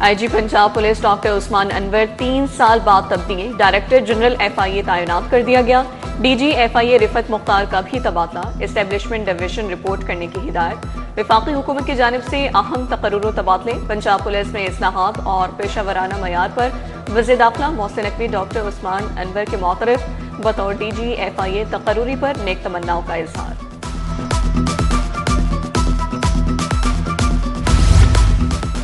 IG Punjab police doctor Usman Anwar 3 साल बाद तब्दील, डायरेक्टर जनरल FIA तैनात कर दिया गया। DG FIA रिफत मुख्तार का भी तबादला, एस्टेब्लिशमेंट डिवीजन रिपोर्ट करने की हिदायत। वफाकी हुकूमत की जानिब से अहम तकर्रुर तबादले, पंजाब पुलिस में इस्लाहात और पेशावराना मयार पर वज़ीर दाखिला मोहसिन नकवी डॉक्टर उस्मान अनवर के मुतरफ बतौर DG FIA तकर्रुरी पर नेक तमन्नाओं का इजहार।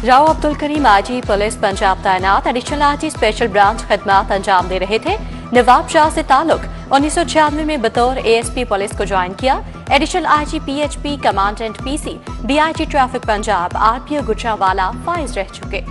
राव अब्दुल करीम आईजी पुलिस पंजाब तैनात, एडिशनल आईजी स्पेशल ब्रांच खदमात अंजाम दे रहे थे। नवाब शाह से ताल्लुक 1996 में बतौर ASP पुलिस को ज्वाइन किया। Additional IG PHP commandant PC DIG traffic Punjab RPO Gujranwala फाइज रह चुके।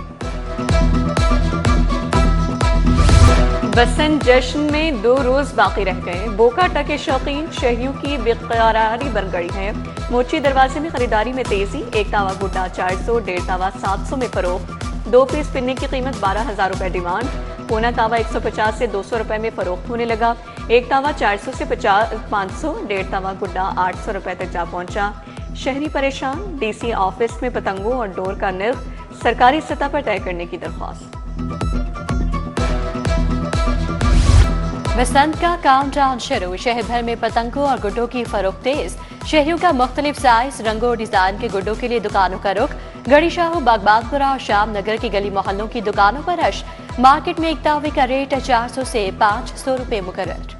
बसंत जश्न में 2 रोज बाकी रह गए। बोकाटा के शौकीन शहरियों की बेकरारी बन गई है। मोची दरवाजे में खरीदारी में तेजी, एक तावा गुड्डा 400, 1.5 तावा 700 में फरोख्त। 2 पीस पिन्ने की कीमत 12,000 रुपए डिमांड। पौना तावा 150 से 200 रुपए में फरोख्त होने लगा। एक तावा 400 से 500, 1.5 तावा गुड्डा 800 रुपए तक जा पहुंचा। शहरी परेशान, DC ऑफिस में पतंगों और डोर का निर्ख सरकारी सतह पर तय करने की दरख्वास्त। बसंत का काउंटडाउन शुरू, शहर भर में पतंगों और गुड्डों की फरोख्त तेज। शहरियों का मुख्तलिफ साइज, रंगों और डिजाइन के गुड्डों के लिए दुकानों का रुख। गढ़ी शाह, बागबागपुरा और शाम नगर की गली मोहल्लों की दुकानों पर रश। मार्केट में एक तावे का रेट 400 से 500 रुपए मुकर्रर।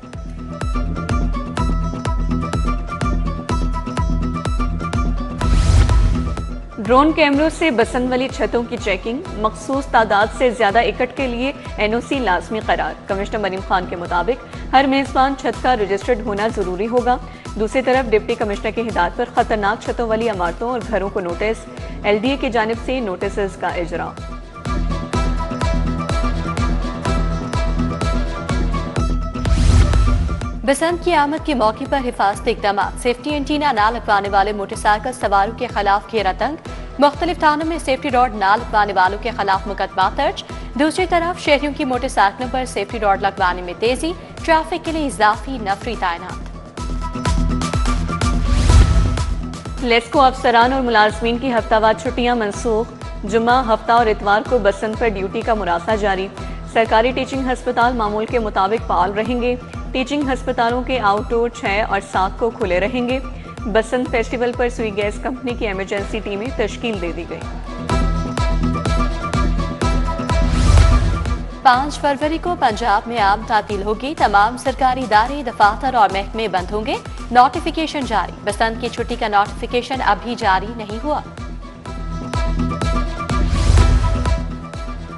ड्रोन कैमरों से बसंत वाली छतों की चेकिंग, मखसूस तादाद से ज्यादा इकट्ठ के लिए NOC लाजमी करार। कमिश्नर मरीम खान के मुताबिक हर मेजबान छत का रजिस्टर्ड होना जरूरी होगा। दूसरी तरफ डिप्टी कमिश्नर की हिदायत पर खतरनाक छतों वाली इमारतों और घरों को नोटिस, LDA की जानिब से नोटिस का इजरा। बसंत की आमद के मौके पर हिफाजती इकदाम, सेफ्टी एंटीना ना लगवाने वाले मोटरसाइकिल सवारों के खिलाफ घेरा तंग। मुख्तलिफ थानों में सेफ्टी रॉड ना लगवाने वालों के खिलाफ मुकदमा दर्ज। दूसरी तरफ शहरियों की मोटरसाइकिलों पर सेफ्टी रॉड लगवाने में तेजी, ट्रैफिक के लिए इजाफी नफरी तैनात। लेस्को अफसरान और मुलाजमीन की हफ्तावार छुट्टियां मनसूख, जुम्मा, हफ्ता और इतवार को बसंत पर ड्यूटी का मुरासा जारी। सरकारी टीचिंग हस्पताल मामूल के मुताबिक फाल रहेंगे। टीचिंग हस्पतालों के आउटडोर 6 और 7 को खुले रहेंगे। बसंत फेस्टिवल पर सुई गैस कंपनी की इमरजेंसी टीमें तश्कील दे दी गई। 5 फरवरी को पंजाब में आम तातील होगी। तमाम सरकारी इदारे, दफातर और महकमे बंद होंगे। नोटिफिकेशन जारी, बसंत की छुट्टी का नोटिफिकेशन अभी जारी नहीं हुआ।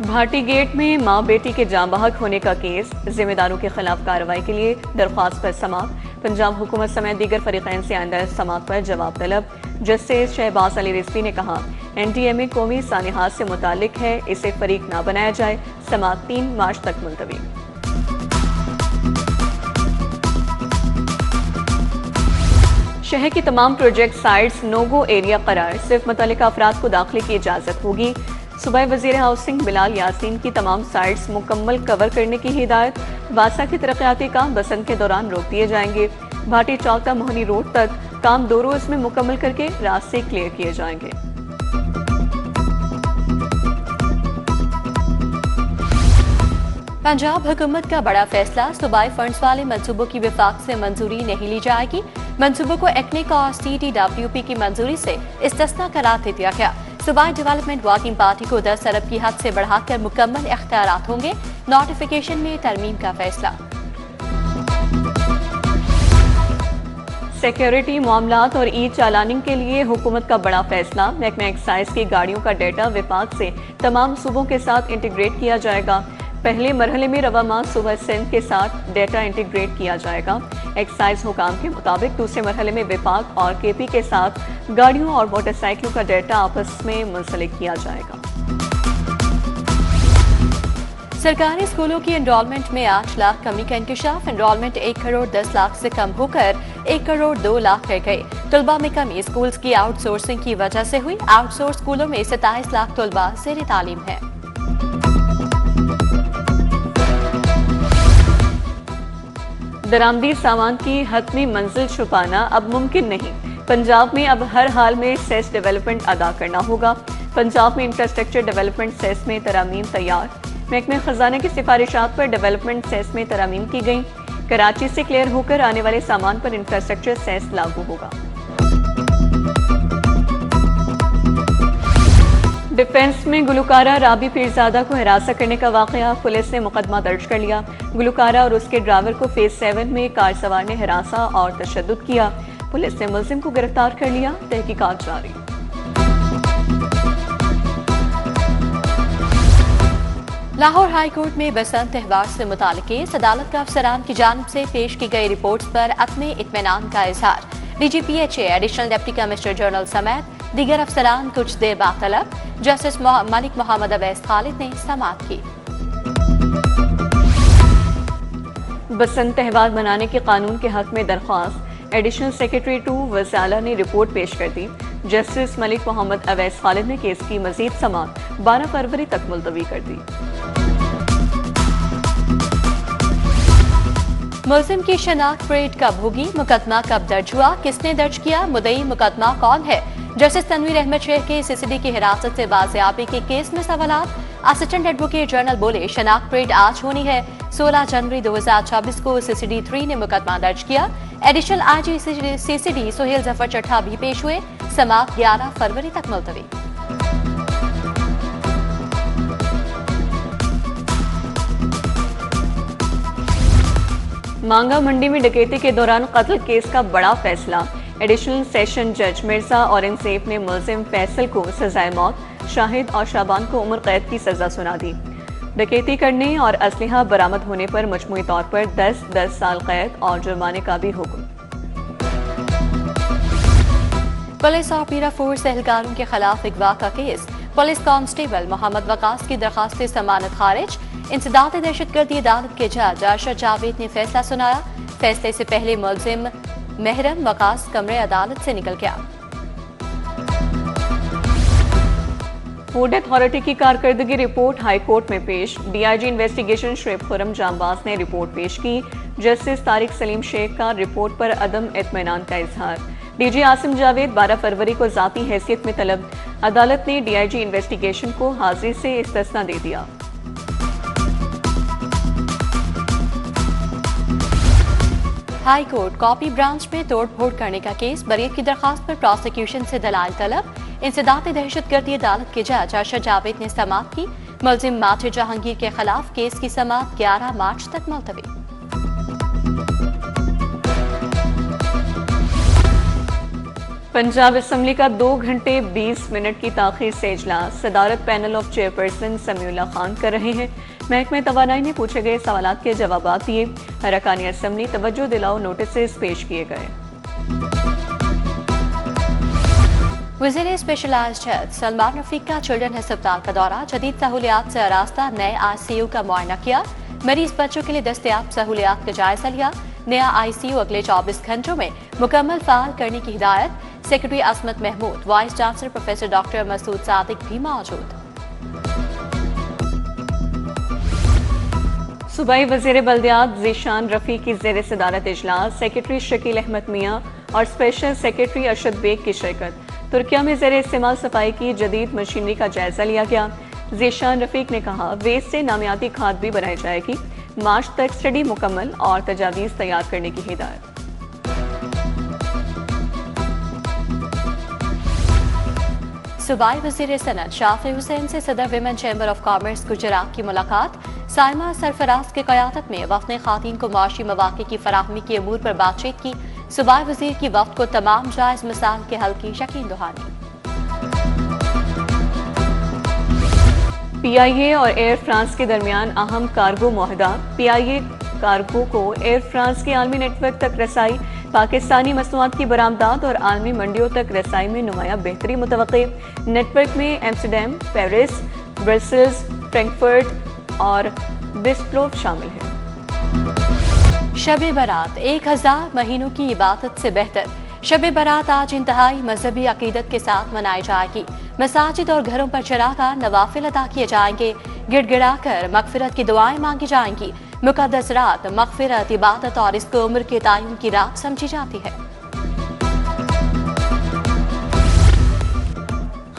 भाटी गेट में मां बेटी के जाँ बहक होने का केस, जिम्मेदारों के खिलाफ कार्रवाई के लिए दरख्वास्त पर समाअत। पंजाब हुकूमत समेत दीगर फरीकैन से आइंदा समाअत पर जवाब तलब। जस्टिस शहबाज अली रिजवी ने कहा, NTMA कौमी सानिहात से मुतालिक है, इसे फरीक ना बनाया जाए। समाअत 3 मार्च तक मुलतवी। शहर की तमाम project sites no go area करार, सिर्फ मुतल्लिका अफराद को दाखिले की इजाजत होगी। सूबाई वजीर हाउसिंग बिलाल यासीन की तमाम साइट्स मुकम्मल कवर करने की हिदायत। वासा के तरक्याती काम बसंत के दौरान रोक दिए जाएंगे। भाटी चौक मोहनी रोड तक काम 2 रोज में मुकम्मल करके रास्ते क्लियर किए जाएंगे। पंजाब हुकूमत का बड़ा फैसला, सूबाई फंड्स वाले मंसूबों की विफाक से मंजूरी नहीं ली जाएगी। मंसूबों को एक्निक और CTWP की मंजूरी से इस्तिस्ना करार दे दिया गया। सूबाई डेवलपमेंट वर्किंग पार्टी को 10 अरब की हद से बढ़ाकर मुकम्मल इख्तियारात होंगे। नोटिफिकेशन में तरमीम का फैसला। सिक्योरिटी मामलात और ई चालानिंग के लिए हुकूमत का बड़ा फैसला। महकमा एक्साइज की गाड़ियों का डेटा विभाग से तमाम सूबों के साथ इंटीग्रेट किया जाएगा। पहले मरहले में रवा माह सूबा सिंध के साथ डेटा इंटीग्रेट किया जाएगा। एक्साइज हुकाम के मुताबिक दूसरे मरहले में विभाग और KP के साथ गाड़ियों और मोटरसाइकिलों का डेटा आपस में मुंसलिक किया जाएगा। सरकारी स्कूलों की एनरोलमेंट में 8 लाख कमी का इंकशाफ। एनरोलमेंट 1 करोड़ 10 लाख से कम होकर 1 करोड़ 2 लाख रह गए। तलबा में कमी स्कूल्स की आउटसोर्सिंग की वजह से हुई। आउटसोर्स स्कूलों में 27 लाख तलबा ज़ेर तालीम है। दरामदी सामान की हतमी मंजिल छुपाना अब मुमकिन नहीं। पंजाब में अब हर हाल में सेस डेवलपमेंट अदा करना होगा। पंजाब में इंफ्रास्ट्रक्चर डेवलपमेंट सेस में तरमीम तैयार। महकमे खजाना की सिफारिशात पर डेवलपमेंट सेस में तरमीम की गई। कराची से क्लियर होकर आने वाले सामान पर इंफ्रास्ट्रक्चर सेस लागू होगा। डिफेंस में गुलकारा राबी पीरजादा को हिरासत करने का वाकया, पुलिस ने मुकदमा दर्ज कर लिया। गुलकारा और उसके ड्राइवर को फेज 7 में कार सवार ने हिरासा और तशद्दुद किया। पुलिस ने मुलजिम को गिरफ्तार कर लिया। तहकीकात जारी। लाहौर हाई कोर्ट में बसंत त्यौहार से मुताल्लिक केस, अदालत का अफसरान की जानिब से पेश की गई रिपोर्ट्स पर अपने इत्मीनान का इजहार। DGPHA additional deputy commissioner general समेत दीगर अफसरान कुछ देर बाद तलब। जस्टिस मलिक मोहम्मद अवैस खालिद ने समाअत की। बसंत त्यौहार मनाने के कानून के हक में दरख्वास्त, एडिशनल सेक्रेटरी टू वज़ाला ने रिपोर्ट पेश कर दी। जस्टिस मलिक मोहम्मद अवैस खालिद ने केस की मजीद समाअत 12 फरवरी तक मुलतवी कर दी। मुलजिम की शनाख्त परेड कब होगी, मुकदमा कब दर्ज हुआ, किसने दर्ज किया, मुद्दई मुकदमा कौन है। जस्टिस तनवीर अहमद शेख के CCD की हिरासत से बाजियाबी के केस में सवालात। असिस्टेंट एडवोकेट जनरल बोले शनाख्त परेड आज होनी है। 16 जनवरी 2024 को CCD 3 ने मुकदमा दर्ज किया। Additional IG CCD Suhail Zafar Chattha भी पेश हुए। समाअत 11 फरवरी तक मुलतवी। मांगा मंडी में डकैती के दौरान कत्ल केस का बड़ा फैसला। एडिशनल सेशन जज मिर्जा औरंगजेब ने मुलजिम फैसल को सजाए मौत, शाहिद और शाबान को उम्र कैद की सजा सुना दी। डकैती करने और असलहा बरामद होने पर मजमूई तौर पर 10 साल कैद और जुर्माने का भी हुक्म। पुलिस और पीरा फोर्स एहलकारों के खिलाफ अगवा का case, police constable Mohammad Waqas की दरखास्त जमानत खारिज। इंसदाद दहशतगर्दी अदालत के जज अरशद जावेद ने फैसला सुनाया। फैसले से पहले मुलजिम महरम वकास कमरे अदालत से निकल गया। फूड अथॉरिटी की कारकर्दगी रिपोर्ट हाई कोर्ट में पेश। DIG इन्वेस्टिगेशन शुएब खुर्रम जांबाज ने रिपोर्ट पेश की। जस्टिस तारिक सलीम शेख का रिपोर्ट पर अदम इत्मीनान का इजहार। DG आसिम जावेद 12 फरवरी को जाती हैसियत में तलब। अदालत ने DIG इन्वेस्टिगेशन को हाजिरी से इस्तिस्ना दे दिया। हाई कोर्ट कॉपी ब्रांच में तोड़ फोड़ करने का केस, बरीत की दरखास्त पर प्रोसिक्यूशन से दलाल तलब। इंसदाद दहशतगर्दी अदालत के जज अरशद जावेद ने समाअत की। मुलजिम माथे जहांगीर के खिलाफ केस की समाअत 11 मार्च तक मुलतवी। पंजाब असम्बली का 2 घंटे 20 मिनट की ताखीर से इजलास, सदारत panel of chairperson Samiullah Khan कर रहे हैं। महकमे तवानाई ने पूछे गए सवालात के जवाबात दिए। अरकानी असम्बली तवज्जो दिलाओ नोटिस पेश किए गए। वज़ीर स्पेशलाइज्ड हेल्थ सलमान रफीक का चिल्ड्रन अस्पताल का दौरा, जदीद सहूलियात से आरास्ता नए ICU का मुआयना किया। मरीज बच्चों के लिए दस्तयाब सहूलियात का जायजा लिया। नया ICU अगले 24 घंटों में मुकम्मल फाल करने की हिदायत। Secretary Asmat Mahmood, vice chancellor professor doctor Masood Sadiq भी मौजूद। सूबाई वज़ीर बल्दियात ज़ीशान रफ़ी की ज़ेर सदारत इजलास, सेक्रेटरी शकील अहमद मियाँ और स्पेशल सेक्रेटरी अरशद बेग की शिरकत। तुर्किया में ज़ेर इस्तेमाल सफाई की जदीद मशीनरी का जायजा लिया गया। ज़ीशान रफ़ीक ने कहा वेस्ट से नामियाती खाद भी बनाई जाएगी। मार्च तक स्टडी मुकम्मल और तजावीज़ तैयार करने की हिदायत। सूबाई वज़ीर सनत शाफी हुसैन से सदर women chamber of commerce Gujarat की मुलाकात। साइमा सरफराज की क़यादत में वफ़द ने ख़ातीन को माशी मौक़े की फराहमी के अमूर पर बातचीत की। सूबाई वज़ीर की वफ़द को तमाम जायज़ मिसाल के हल की यकीन दहानी। PIA और एयर फ्रांस के दरमियान अहम कार्गो मुआहदा। PIA कार्गो को एयर फ्रांस के आलमी नेटवर्क तक रसाई, पाकिस्तानी मसनूआत की बरामदात और आलमी मंडियों तक रसाई में नुमाया बेहतरी मुतवक्के। नेटवर्क में एम्स्टरडैम, पेरिस, ब्रसेल्स, फ्रैंकफर्ट और बिस्प्लोव शामिल हैं। शब बारात 1000 महीनों की इबादत से बेहतर। शब बारात आज इंतहाई मजहबी अकीदत के साथ मनाई जाएगी। मसाजिद और घरों पर चढ़ाकर नवाफिल अदा किए जाएंगे। गिड़गिड़ा कर मगफिरत की दुआएं मांगी जाएंगी। मुकद्दस रात मगफिरत, इबादत और इसको उम्र के तायुन की रात समझी जाती है।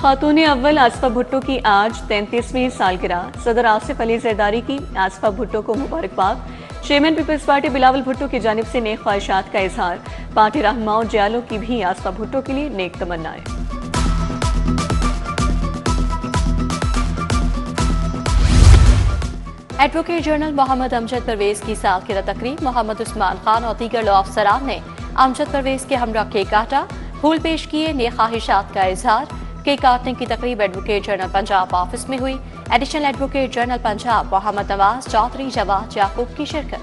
खातून अव्वल आसफा भुट्टो की आज 33वीं सालगिरह। सदर आसिफ अली जरदारी की आसफा भुट्टो को मुबारकबाद। चेयरमैन पीपल्स पार्टी बिलावल भुट्टो की जानिब से नेक ख्वाहिशात का इजहार। पार्टी रहनुमाओं जयालों की भी आसफा भुट्टो के लिए नेक तमन्नाएं। एडवोकेट जनरल मोहम्मद अमजद परवेज की सालगिरह तकरीब। मोहम्मद उस्मान खान और दीगर लॉ अफसरान ने अमजद परवेज के हमरा केक काटा। फूल पेश किए, नेक ख्वाहिशात का इजहार। केक काटने की तकरीब एडवोकेट जनरल पंजाब ऑफिस में हुई। Additional advocate general Punjab Mohammad Nawaz Chaudhry Jawad Yaqoob की शिरकत।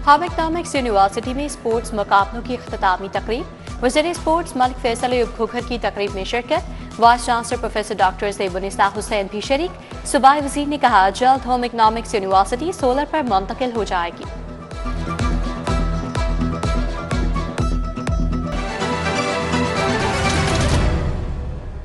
हम इकनॉमिक्स यूनिवर्सिटी में स्पोर्ट्स मुकाबलों की इख्तितामी तकरीब। वज़ीर स्पोर्ट्स मलिक फैसल अयूब घुघर की तकरीब में शिरकत। Vice chancellor professor doctor Zaibunnisa Hussain भी शरीक। सूबाई वज़ीर ने कहा जल्द होम इकनॉमिक्स यूनिवर्सिटी सोलर पर मुंतकिल हो जाएगी।